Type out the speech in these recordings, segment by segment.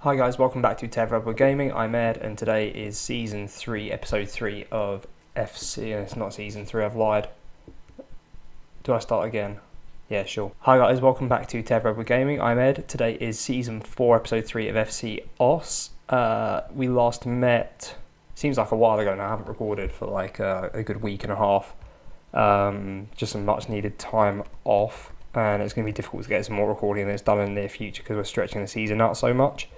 Hi guys, welcome back to TedRedwood Gaming. I'm Ed, and today is Season 3, Episode 3 of FC... It's not Season 3, I've lied. Do I start again? Yeah, sure. Hi guys, welcome back to TedRedwood Gaming. I'm Ed. Today is Season 4, Episode 3 of FC OS. We last met... Seems like a while ago now. I haven't recorded for like a good week and a half. Just some much needed time off. And it's going to be difficult to get some more recording that's done in the near future because we're stretching the season out so much.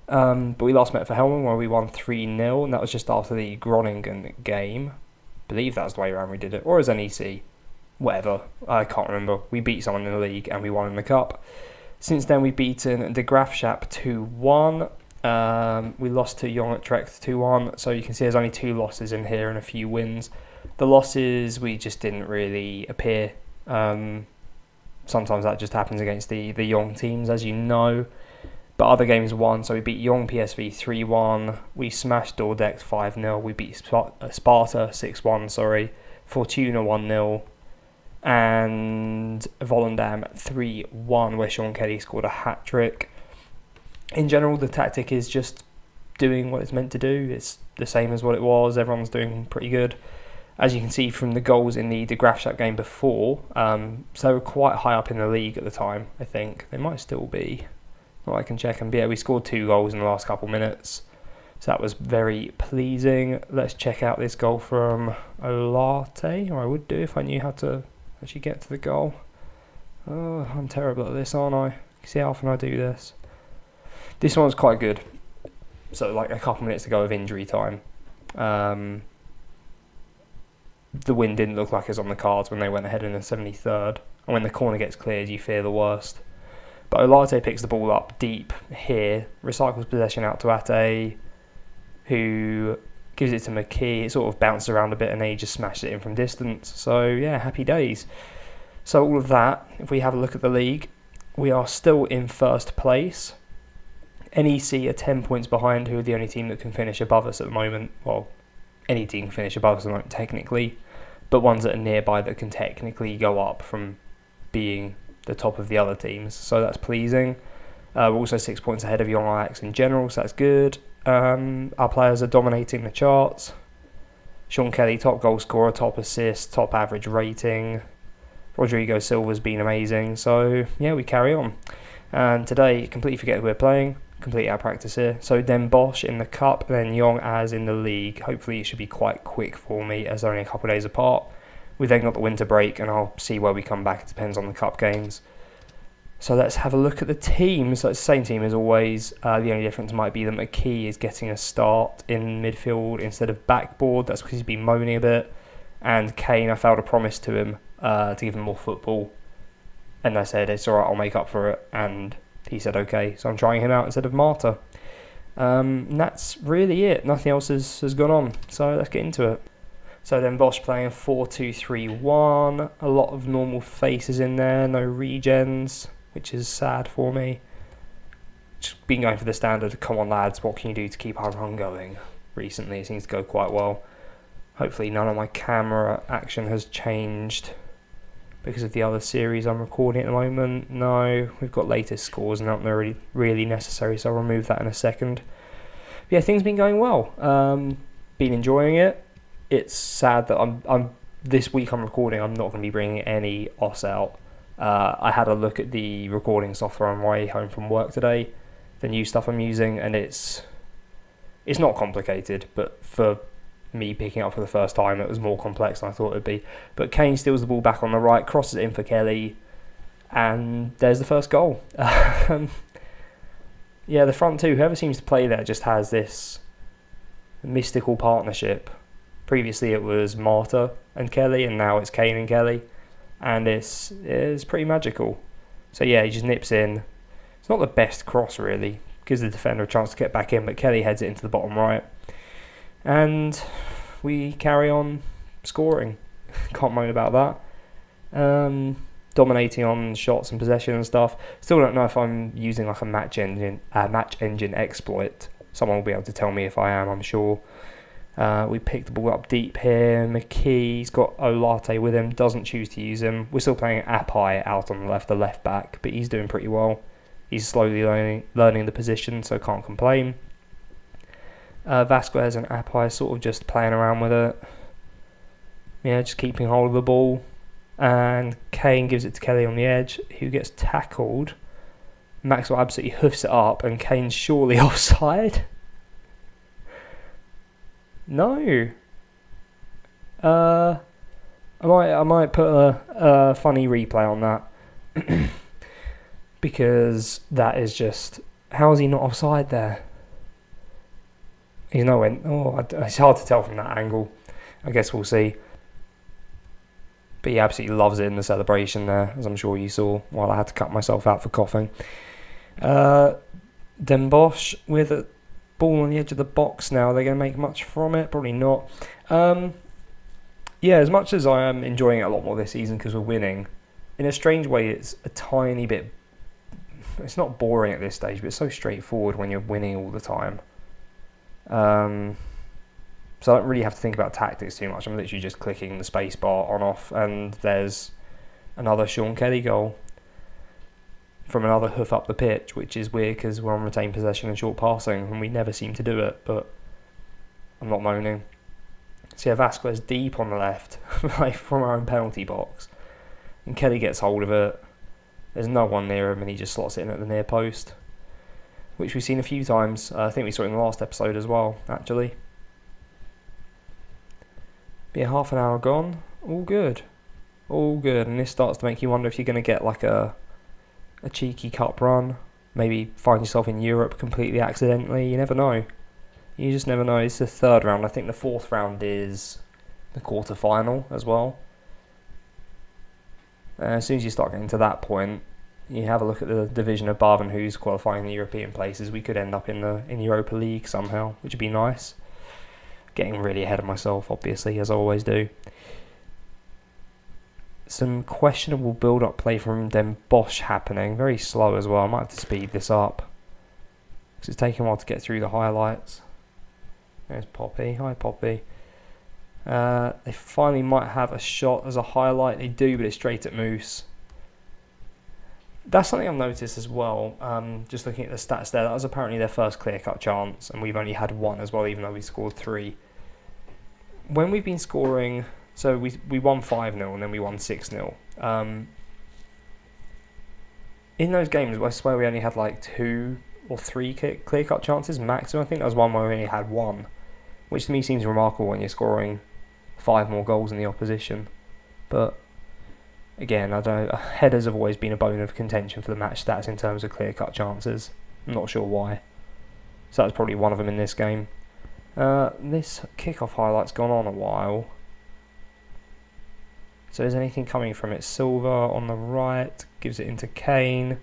But we last met for Helmand where we won 3-0, and that was just after the Groningen game. I believe that's the way around we did it, or as NEC, whatever, I can't remember. We beat someone in the league and we won in the cup. Since then we've beaten De Graafschap 2-1, we lost to Jong Utrecht 2-1, so you can see there's only 2 losses in here and a few wins. The losses, we just didn't really appear. Sometimes that just happens against the young teams, as you know. But other games won, so we beat Young PSV 3-1, we smashed Dordrecht 5-0, we beat Sparta 6-1, Fortuna 1-0, and Volendam 3-1, where Sean Kelly scored a hat-trick. In general, the tactic is just doing what it's meant to do. It's the same as what it was, everyone's doing pretty good. As you can see from the goals in the De Graafschap game before, so they were quite high up in the league at the time, I think. They might still be. Well, I can check them. But yeah, we scored 2 goals in the last couple minutes, so that was very pleasing. Let's check out this goal from Olarte, or I would do if I knew how to actually get to the goal. Oh, I'm terrible at this, aren't I? See how often I do this. This one's quite good. So like a couple minutes ago of injury time. The win didn't look like it was on the cards when they went ahead in the 73rd. And when the corner gets cleared, you fear the worst. But Olarte picks the ball up deep here, recycles possession out to Ate, who gives it to McKee. It sort of bounces around a bit and then he just smashes it in from distance. So yeah, happy days. So all of that, if we have a look at the league, we are still in first place. NEC are 10 points behind, who are the only team that can finish above us at the moment. Well, any team can finish above us at the moment technically, but ones that are nearby that can technically go up from being the top of the other teams, so that's pleasing. We're also 6 points ahead of Young Ajax in general, so that's good. Our players are dominating the charts. Sean Kelly, top goal scorer, top assist, top average rating. Rodrigo Silva's been amazing, so yeah, we carry on. And today, completely forget who we're playing, completely out of practice here. So Den Bosch in the cup, then Young as in the league. Hopefully it should be quite quick for me as they're only a couple of days apart. We then got the winter break, and I'll see where we come back. It depends on the cup games. So let's have a look at the teams. So it's the same team as always. The only difference might be that McKee is getting a start in midfield instead of backboard. That's because he's been moaning a bit. And Kane, I failed a promise to him to give him more football. And I said, it's alright, I'll make up for it. And he said, okay. So I'm trying him out instead of Marta. And that's really it. Nothing else has gone on. So let's get into it. So then Bosch playing 4-2-3-1, a lot of normal faces in there, no regens, which is sad for me. Just been going for the standard, come on lads, what can you do to keep our run going? Recently it seems to go quite well. Hopefully none of my camera action has changed because of the other series I'm recording at the moment. No, we've got latest scores and not really necessary, so I'll remove that in a second. But yeah, things have been going well. Been enjoying it. It's sad that I'm this week I'm recording, I'm not going to be bringing any OS out. I had a look at the recording software on my way home from work today, the new stuff I'm using, and it's not complicated, but for me picking up for the first time, it was more complex than I thought it would be. But Kane steals the ball back on the right, crosses it in for Kelly, and there's the first goal. Yeah, the front two, whoever seems to play there just has this mystical partnership. Previously it was Marta and Kelly, and now it's Kane and Kelly, and it's pretty magical. So yeah, he just nips in. It's not the best cross really, gives the defender a chance to get back in, but Kelly heads it into the bottom right, and we carry on scoring. Can't moan about that. Dominating on shots and possession and stuff. Still don't know if I'm using like a match engine exploit. Someone will be able to tell me if I am, I'm sure. We picked the ball up deep here. McKee's got Olarte with him, doesn't choose to use him. We're still playing Apai out on the left back, but he's doing pretty well. He's slowly learning the position, so can't complain. Vasquez and Apai sort of just playing around with it. Yeah, just keeping hold of the ball. And Kane gives it to Kelly on the edge, who gets tackled. Maxwell absolutely hoofs it up, and Kane's surely offside. No. I might put a funny replay on that. Because that is just... How is he not offside there? He's nowhere... Oh, it's hard to tell from that angle. I guess we'll see. But he absolutely loves it in the celebration there, as I'm sure you saw, while I had to cut myself out for coughing. Den Bosch with a ball on the edge of the box now. Are they going to make much from it? Probably not. Yeah, as much as I am enjoying it a lot more this season because we're winning, in a strange way it's a tiny bit... It's not boring at this stage, but it's so straightforward when you're winning all the time. So I don't really have to think about tactics too much. I'm literally just clicking the space bar on off, and there's another Sean Kelly goal from another hoof up the pitch, which is weird because we're on retained possession and short passing and we never seem to do it, but I'm not moaning. So yeah, Vasquez deep on the left, like from our own penalty box, and Kelly gets hold of it. There's no one near him and he just slots it in at the near post, which we've seen a few times. I think we saw it in the last episode as well, actually. Be a half an hour gone. All good. All good. And this starts to make you wonder if you're going to get like a cheeky cup run. Maybe find yourself in Europe completely accidentally. You never know. You just never know. It's the third round. I think the fourth round is the quarter-final as well. As soon as you start getting to that point, you have a look at the division above and who's qualifying the European places. We could end up in Europa League somehow, which would be nice. Getting really ahead of myself, obviously, as I always do. Some questionable build-up play from Den Bosch happening. Very slow as well. I might have to speed this up, because it's taking a while to get through the highlights. There's Poppy. Hi, Poppy. They finally might have a shot as a highlight. They do, but it's straight at Moose. That's something I've noticed as well. Just looking at the stats there, that was apparently their first clear-cut chance, and we've only had one as well, even though we scored 3. When we've been scoring, so we won 5-0 and then we won 6-0. In those games, I swear we only had like 2 or 3 clear-cut chances maximum. I think there was one where we only had 1, which to me seems remarkable when you're scoring 5 more goals than the opposition. But again, I don't. Headers have always been a bone of contention for the match stats in terms of clear-cut chances. I'm not sure why. So that's probably one of them in this game. This kickoff highlight's gone on a while. So is anything coming from it? Silva on the right, gives it into Kane.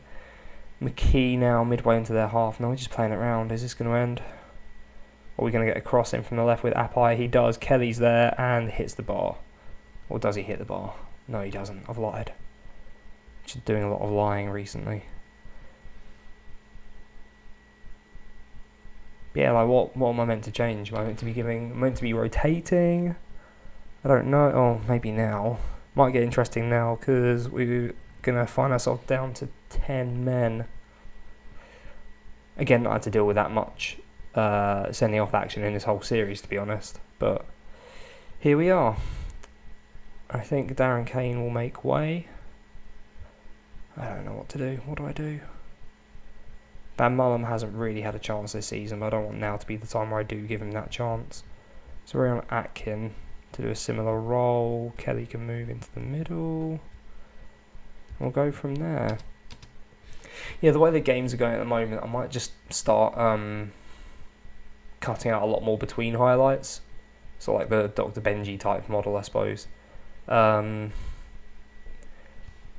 McKee now midway into their half. No, we're just playing it round. Is this going to end? Or are we going to get a cross in from the left with Apai? He does. Kelly's there and hits the bar. Or does he hit the bar? No, he doesn't. I've lied. Just doing a lot of lying recently. Yeah, like what am I meant to change? Am I meant to be rotating? I don't know. Oh, maybe now. Might get interesting now because we're going to find ourselves down to 10 men. Again, not had to deal with that much sending off action in this whole series, to be honest. But here we are. I think Darren Kane will make way. I don't know what to do. What do I do? Van Mullum hasn't really had a chance this season, but I don't want now to be the time where I do give him that chance. So we're on Atkin to do a similar role. Kelly can move into the middle. We'll go from there. Yeah, the way the games are going at the moment, I might just start cutting out a lot more between highlights. So like the Dr. Benji type model, I suppose.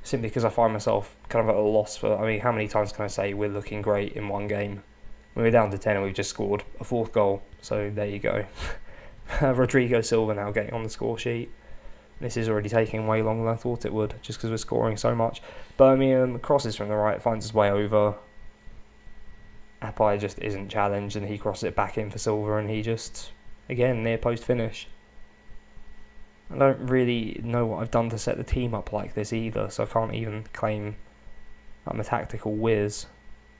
Simply because I find myself kind of at a loss for... I mean, how many times can I say we're looking great in one game? When we're down to 10 and we've just scored a 4th goal. So there you go. Rodrigo Silva now getting on the score sheet. This is already taking way longer than I thought it would, just because we're scoring so much. Birmingham crosses from the right, finds his way over. Apai just isn't challenged and he crosses it back in for Silva and he just, again, near post finish. I don't really know what I've done to set the team up like this either, so I can't even claim I'm a tactical whiz.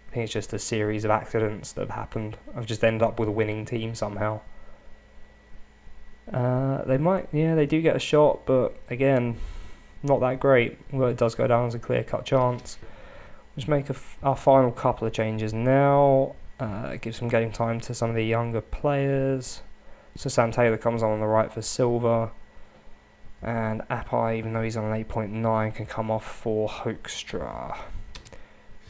I think it's just a series of accidents that have happened. I've just ended up with a winning team somehow. They do get a shot, but again, not that great. Well, it does go down as a clear-cut chance. Just make our final couple of changes now. Give some game time to some of the younger players. So Sam Taylor comes on the right for Silva. And Apai, even though he's on an 8.9, can come off for Hoekstra.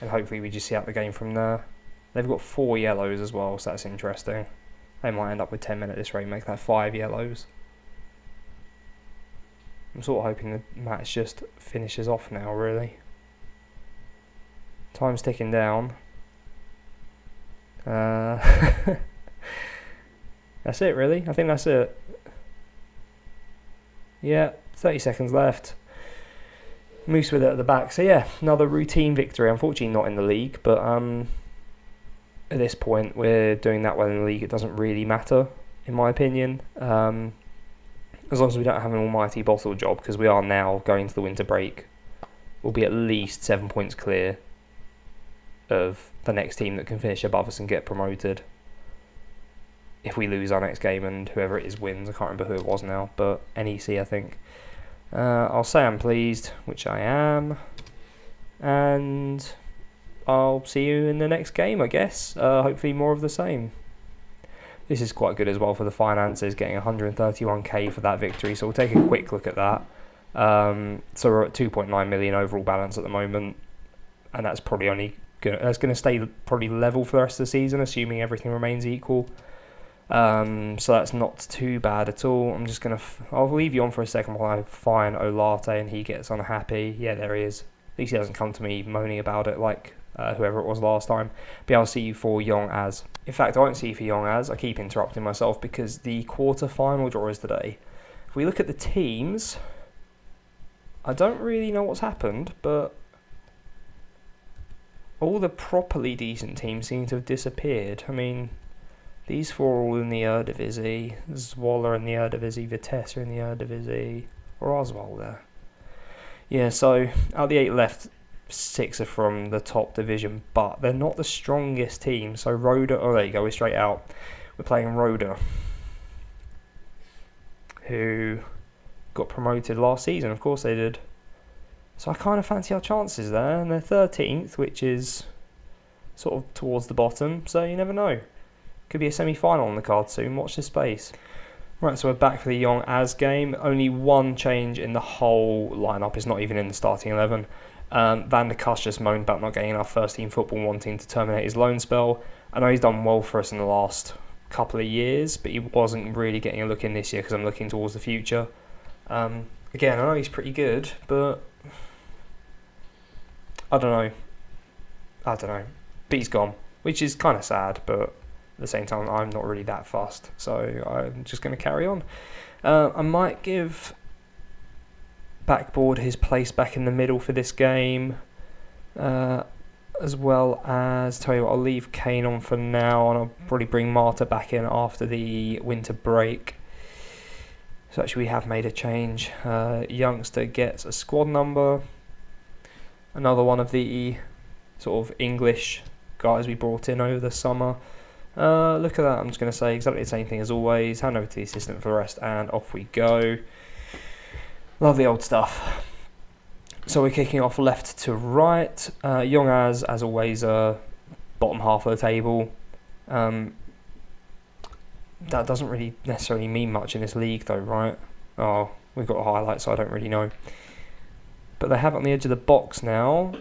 And hopefully we just see out the game from there. They've got 4 yellows as well, so that's interesting. They might end up with 10 men at this rate, make that 5 yellows. I'm sort of hoping the match just finishes off now, really. Time's ticking down. That's it, really. I think that's it. Yeah, 30 seconds left. Moose with it at the back. So yeah, another routine victory. Unfortunately not in the league, but at this point we're doing that well in the league. It doesn't really matter, in my opinion. As long as we don't have an almighty bottle job, because we are now going to the winter break. We'll be at least 7 points clear of the next team that can finish above us and get promoted. If we lose our next game and whoever it is wins, I can't remember who it was now, but NEC I think. I'll say I'm pleased, which I am, and I'll see you in the next game, I guess. Hopefully more of the same. This is quite good as well for the finances, getting 131k for that victory, so we'll take a quick look at that. So we're at 2.9 million overall balance at the moment, and that's probably going to stay probably level for the rest of the season, assuming everything remains equal. So that's not too bad at all. I'm just I'll leave you on for a second while I find Olate and he gets unhappy. Yeah, there he is. At least he doesn't come to me moaning about it like whoever it was last time. But I'll see you for Young As. In fact, I won't see you for Young As. I keep interrupting myself because the quarter-final draw is today. If we look at the teams, I don't really know what's happened, but all the properly decent teams seem to have disappeared. I mean, these 4 are all in the Eredivisie. Zwolle in the Eredivisie, Vitesse are in the Eredivisie, or Oswald there. Yeah, so out of the 8 left, 6 are from the top division, but they're not the strongest team. So Roda, oh there you go, we're straight out. We're playing Roda, who got promoted last season, of course they did. So I kind of fancy our chances there, and they're 13th, which is sort of towards the bottom, so you never know. Could be a semi-final on the card soon, watch this space. Right, so we're back for the Young As game. Only one change in the whole lineup, it's not even in the starting 11. Van der Kuss just moaned about not getting enough first team football, wanting to terminate his loan spell. I know he's done well for us in the last couple of years, but he wasn't really getting a look in this year because I'm looking towards the future. Again, I know he's pretty good, but I don't know. But he's gone, which is kind of sad, but at the same time, I'm not really that fussed, so I'm just going to carry on. I might give Backboard his place back in the middle for this game, as well as, tell you what, I'll leave Kane on for now, and I'll probably bring Marta back in after the winter break. So actually we have made a change. Youngster gets a squad number. Another one of the sort of English guys we brought in over the summer. Look at that, I'm just going to say exactly the same thing as always. Hand over to the assistant for the rest, and off we go. Lovely old stuff. So we're kicking off left to right. Young as always, bottom half of the table. That doesn't really necessarily mean much in this league though, right? Oh, we've got a highlight, so I don't really know. But they have it on the edge of the box now.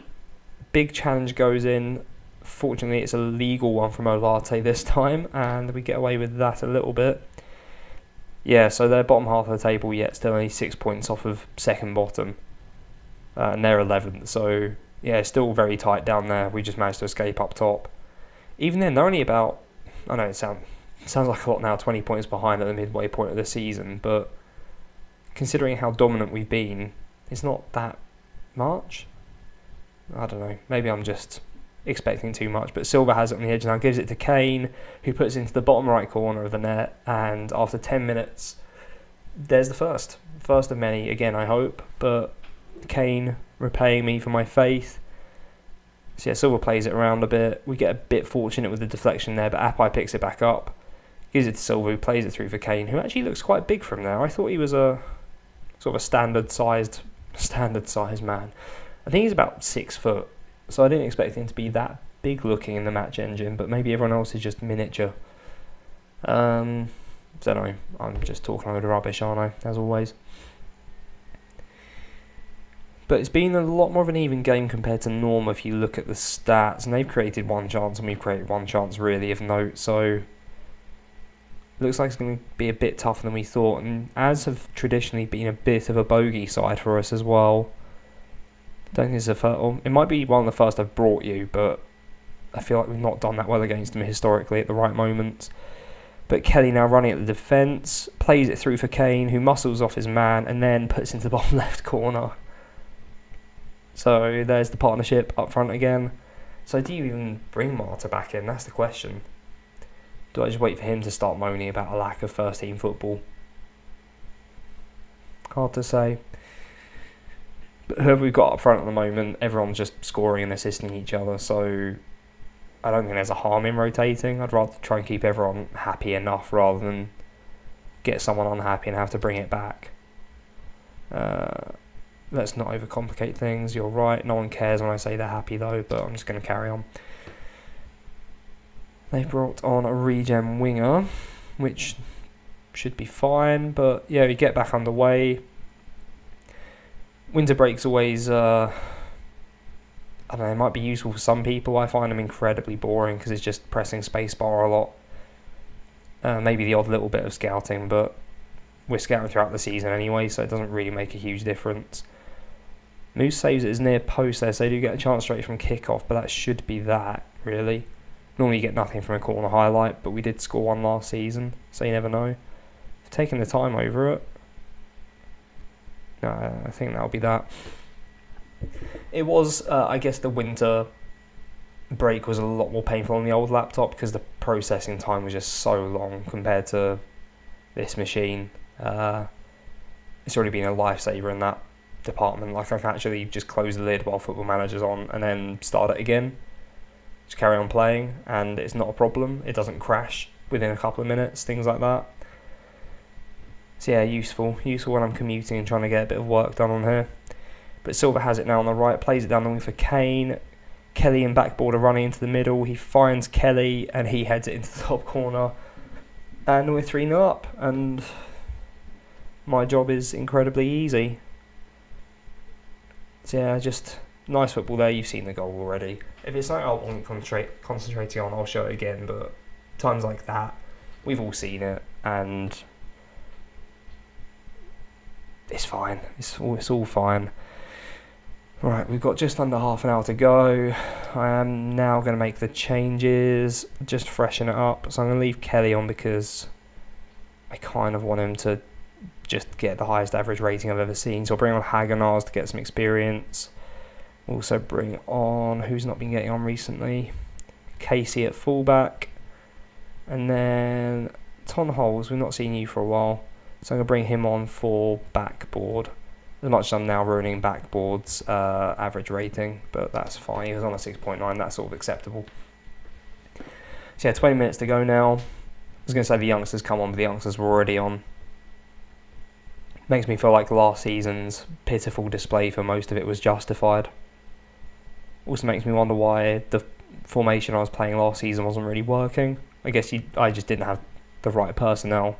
Big challenge goes in. Fortunately, it's a legal one from Olate this time, and we get away with that a little bit. Yeah, so they're bottom half of the table, yet still only 6 points off of second bottom. And they're 11th, so yeah, still very tight down there. We just managed to escape up top. Even then, they're only about, I know it sounds like a lot now, 20 points behind at the midway point of the season, but considering how dominant we've been, it's not that much. I don't know, maybe I'm just expecting too much, but Silva has it on the edge now, gives it to Kane, who puts it into the bottom right corner of the net, and after 10 minutes, there's the first of many, again I hope, but Kane repaying me for my faith. So yeah, Silva plays it around a bit. We get a bit fortunate with the deflection there, but Apai picks it back up, gives it to Silva, who plays it through for Kane, who actually looks quite big from there. I thought he was a sort of a standard sized man. I think he's about 6 foot, so I didn't expect him to be that big looking in the match engine, but maybe everyone else is just miniature. Don't know, I'm just talking a load of rubbish, aren't I, as always. But it's been a lot more of an even game compared to normal if you look at the stats, and they've created one chance and we've created one chance really of note, so looks like it's going to be a bit tougher than we thought, and as have traditionally been a bit of a bogey side for us as well. Don't think it's it might be one of the first I've brought you, but I feel like we've not done that well against them historically at the right moments. But Kelly now running at the defence, plays it through for Kane, who muscles off his man and then puts into the bottom left corner. So there's the partnership up front again. So do you even bring Marta back in? That's the question. Do I just wait for him to start moaning about a lack of first team football? Hard to say. But whoever we've got up front at the moment, everyone's just scoring and assisting each other, so I don't think there's a harm in rotating. I'd rather try and keep everyone happy enough rather than get someone unhappy and have to bring it back. Let's not overcomplicate things. You're right, no one cares when I say they're happy though, but I'm just going to carry on. They brought on a regen winger, which should be fine, but yeah, we get back underway. Winter break's always, I don't know, it might be useful for some people. I find them incredibly boring because it's just pressing spacebar a lot. Maybe the odd little bit of scouting, but we're scouting throughout the season anyway, so it doesn't really make a huge difference. Moose saves it as near post there, so they do get a chance straight from kickoff, but that should be that, really. Normally you get nothing from a corner highlight, but we did score one last season, so you never know. Taking the time over it. No, I think that'll be that. It was, I guess the winter break was a lot more painful on the old laptop because the processing time was just so long compared to this machine. It's already been a lifesaver in that department. Like I can actually just close the lid while Football Manager's on and then start it again. Just carry on playing and it's not a problem. It doesn't crash within a couple of minutes, things like that. So yeah, useful when I'm commuting and trying to get a bit of work done on here. But Silva has it now on the right, plays it down the wing for Kane. Kelly and backboard are running into the middle. He finds Kelly and he heads it into the top corner. And we're 3-0 up. And my job is incredibly easy. So yeah, just nice football there. You've seen the goal already. If it's something I wasn't concentrating on, I'll show it again. But times like that, we've all seen it. And it's fine. It's all fine. Right, we've got just under half an hour to go. I am now going to make the changes, just freshen it up. So I'm going to leave Kelly on because I kind of want him to just get the highest average rating I've ever seen. So I'll bring on Hagenars to get some experience. Also bring on, who's not been getting on recently, Casey at fullback. And then Ton Holes, we've not seen you for a while. So I'm going to bring him on for backboard. As much as I'm now ruining backboard's average rating, but that's fine. He was on a 6.9, that's sort of acceptable. So yeah, 20 minutes to go now. I was going to say the youngsters come on, but the youngsters were already on. Makes me feel like last season's pitiful display for most of it was justified. Also makes me wonder why the formation I was playing last season wasn't really working. I guess I just didn't have the right personnel.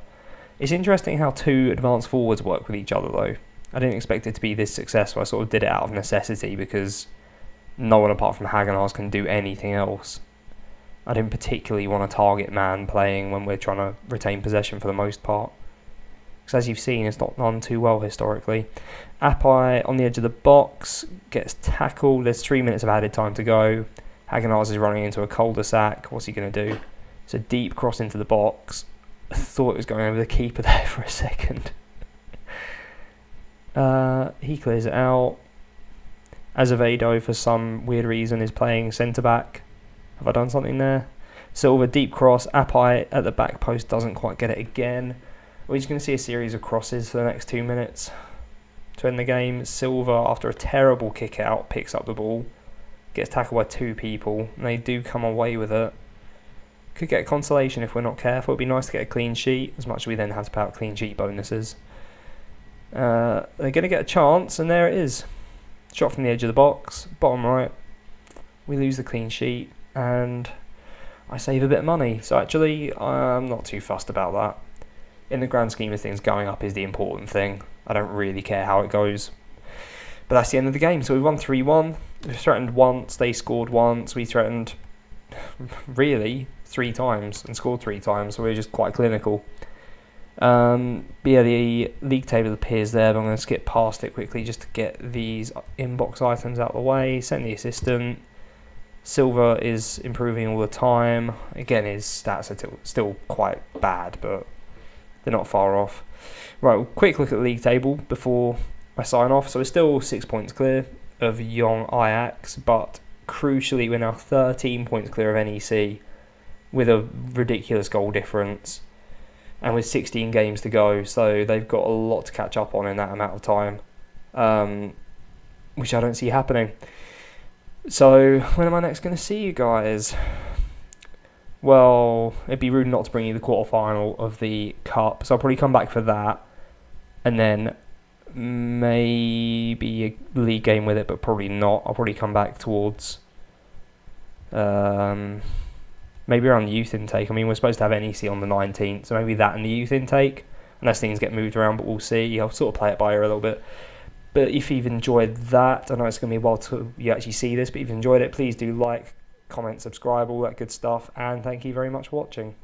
It's interesting how two advanced forwards work with each other though. I didn't expect it to be this successful. I sort of did it out of necessity because no one apart from Hagenars can do anything else. I didn't particularly want to target man playing when we're trying to retain possession for the most part. Because as you've seen, it's not done too well historically. Apai on the edge of the box gets tackled. There's 3 minutes of added time to go. Hagenars is running into a cul-de-sac. What's he going to do? It's a deep cross into the box. I thought it was going over the keeper there for a second. He clears it out. Azevedo, for some weird reason, is playing centre-back. Have I done something there? Silva, deep cross. Apai at the back post doesn't quite get it again. We're just going to see a series of crosses for the next 2 minutes to end the game. Silva, after a terrible kick-out, picks up the ball. gets tackled by 2 people, and they do come away with it. Could get a consolation if we're not careful. It'd be nice to get a clean sheet, as much as we then have to pay out clean sheet bonuses. They're going to get a chance, and there it is. Shot from the edge of the box, bottom right. We lose the clean sheet, and I save a bit of money. So actually, I'm not too fussed about that. In the grand scheme of things, going up is the important thing. I don't really care how it goes. But that's the end of the game. So we won 3-1. We threatened once, they scored once. We threatened, really, 3 times and scored 3 times. So we were just quite clinical. But yeah, the league table appears there, but I'm going to skip past it quickly just to get these inbox items out of the way. Send the assistant. Silver is improving all the time. Again, his stats are still quite bad, but they're not far off. Right, well, quick look at the league table before I sign off. So we're still 6 points clear of Young Ajax, but crucially we're now 13 points clear of NEC with a ridiculous goal difference and with 16 games to go. So they've got a lot to catch up on in that amount of time, which I don't see happening. So when am I next going to see you guys? Well, it'd be rude not to bring you the quarterfinal of the Cup, so I'll probably come back for that, and then maybe a league game with it, but probably not. I'll probably come back towards maybe around the youth intake. I mean, we're supposed to have NEC on the 19th, so maybe that and the youth intake, unless things get moved around, but we'll see. I'll sort of play it by ear a little bit. But if you've enjoyed that, I know it's going to be a while till you actually see this, but if you've enjoyed it, please do like, comment, subscribe, all that good stuff, and thank you very much for watching.